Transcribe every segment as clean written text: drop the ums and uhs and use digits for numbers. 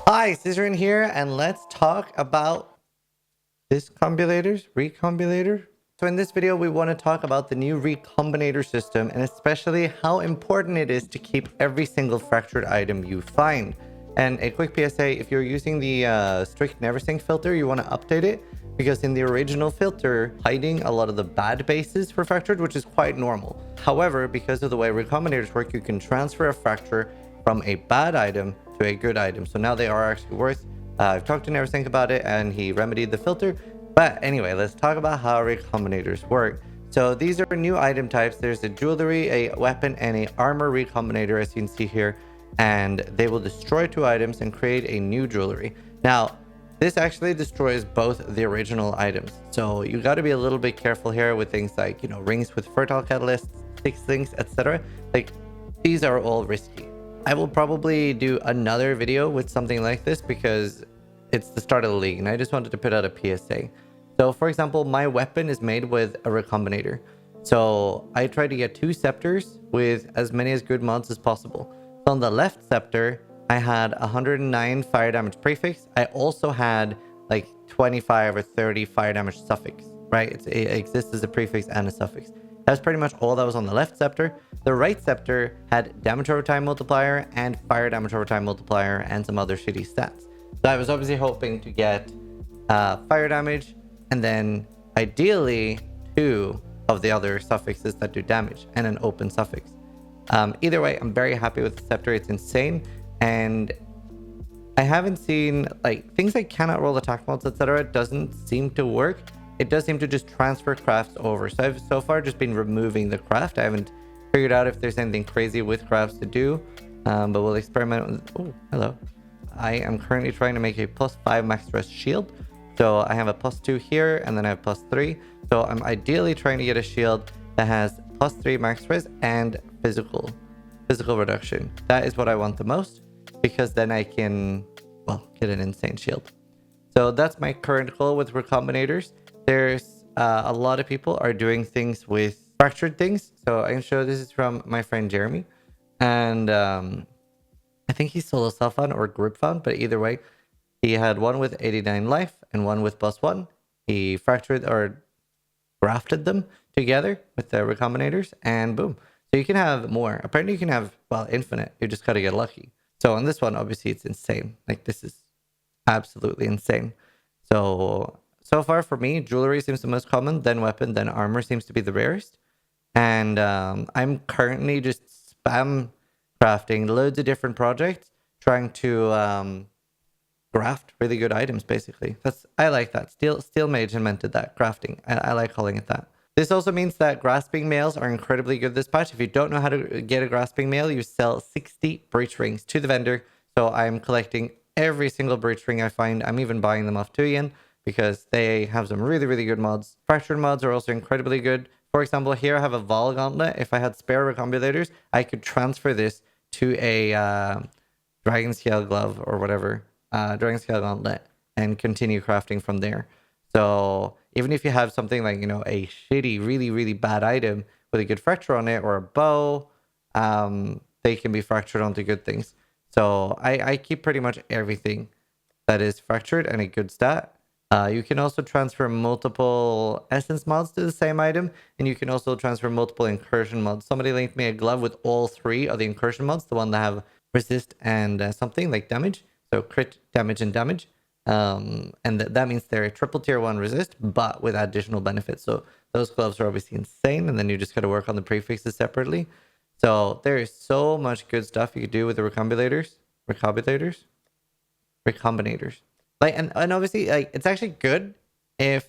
Hi, Zizaran here, and let's talk about recombinator. So in this video, we want to talk about the new recombinator system and especially how important it is to keep every single fractured item you find. And a quick PSA, if you're using the strict never sync filter, you want to update it because in the original filter, hiding a lot of the bad bases for fractured, which is quite normal. However, because of the way recombinators work, you can transfer a fracture from a bad item to a good item. So now they are actually worth. I've talked to Neversync about it and he remedied the filter. But anyway, let's talk about how recombinators work. So these are new item types. There's a jewelry, a weapon, and a armor recombinator, as you can see here. And they will destroy two items and create a new jewelry. Now, this actually destroys both the original items. So you got to be a little bit careful here with things like, rings with fertile catalysts, six links, etc. Like, these are all risky. I will probably do another video with something like this because it's the start of the league and I just wanted to put out a PSA. So for example, my weapon is made with a recombinator. So I try to get two scepters with as many as good mods as possible. So on the left scepter, I had 109 fire damage prefix. I also had like 25 or 30 fire damage suffix, right? It exists as a prefix and a suffix. That's pretty much all that was on the left scepter. The right scepter had damage over time multiplier and fire damage over time multiplier and some other shitty stats. So I was obviously hoping to get fire damage and then ideally two of the other suffixes that do damage and an open suffix. Either way, I'm very happy with the scepter. It's insane. And I haven't seen like things like cannot roll attack mods, etc. doesn't seem to work. It does seem to just transfer crafts over. So I've so far just been removing the craft. I haven't figured out if there's anything crazy with crafts to do, but we'll experiment with... Oh, hello. I am currently trying to make a +5 max stress shield. So I have a +2 here, and then I have +3. So I'm ideally trying to get a shield that has +3 max stress and physical reduction. That is what I want the most, because then I can, well, get an insane shield. So that's my current goal with recombinators. There's a lot of people are doing things with fractured things. So I can show this is from my friend Jeremy. And I think he's solo self-found or group found, but either way, he had one with 89 life and one with +1. He fractured or grafted them together with the recombinators and boom. So you can have more. Apparently you can have, well, infinite. You just got to get lucky. So on this one, obviously it's insane. Like this is absolutely insane. So far for me, jewelry seems the most common, then weapon, then armor seems to be the rarest. And I'm currently just spam crafting loads of different projects, trying to graft really good items, basically. I like that. Steel Mage invented that, crafting. I like calling it that. This also means that grasping mails are incredibly good this patch. If you don't know how to get a grasping mail, you sell 60 breach rings to the vendor. So I'm collecting every single breach ring I find. I'm even buying them off Tuyen because they have some really, really good mods. Fractured mods are also incredibly good. For example, here I have a Vol Gauntlet. If I had spare recombilators, I could transfer this to a Dragon Scale Glove or whatever, Dragon Scale Gauntlet, and continue crafting from there. So even if you have something like, a shitty, really, really bad item with a good fracture on it or a bow, they can be fractured onto good things. So I keep pretty much everything that is fractured and a good stat. You can also transfer multiple essence mods to the same item, and you can also transfer multiple incursion mods. Somebody linked me a glove with all three of the incursion mods, the one that have resist and something like damage. So crit, damage, and damage. And that means they're a triple tier 1 resist, but with additional benefits. So those gloves are obviously insane, and then you just got to work on the prefixes separately. So there is so much good stuff you could do with the recombinators. Like, and obviously, like, it's actually good if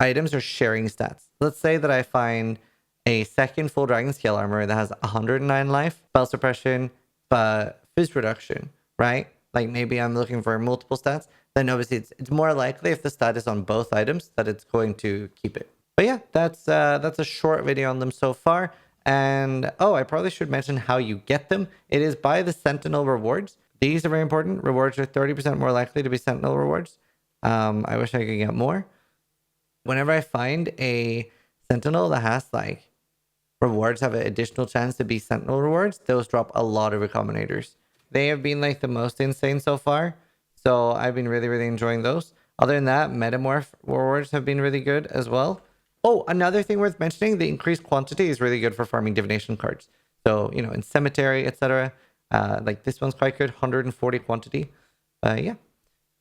items are sharing stats. Let's say that I find a second full dragon scale armor that has 109 life, spell suppression, but fizz reduction, right? Like maybe I'm looking for multiple stats. Then obviously it's more likely if the stat is on both items that it's going to keep it. But yeah, that's a short video on them so far. And oh, I probably should mention how you get them. It is by the Sentinel rewards. These are very important. Rewards are 30% more likely to be Sentinel rewards. I wish I could get more. Whenever I find a Sentinel that has like rewards have an additional chance to be Sentinel rewards, those drop a lot of recombinators. They have been like the most insane so far. So I've been really, really enjoying those. Other than that, Metamorph rewards have been really good as well. Oh, another thing worth mentioning, the increased quantity is really good for farming divination cards. So, you know, in Cemetery, etc. Like this one's quite good, 140 quantity. Yeah,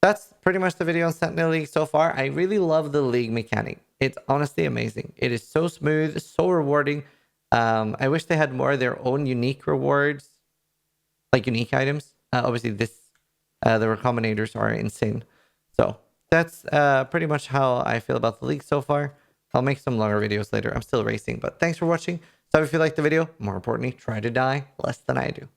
that's pretty much the video on Sentinel League so far. I really love the league mechanic. It's honestly amazing. It is so smooth, so rewarding. I wish they had more of their own unique rewards, like unique items. Obviously, the recombinators are insane. So that's pretty much how I feel about the league so far. I'll make some longer videos later. I'm still racing, but thanks for watching. So if you liked the video, more importantly, try to die less than I do.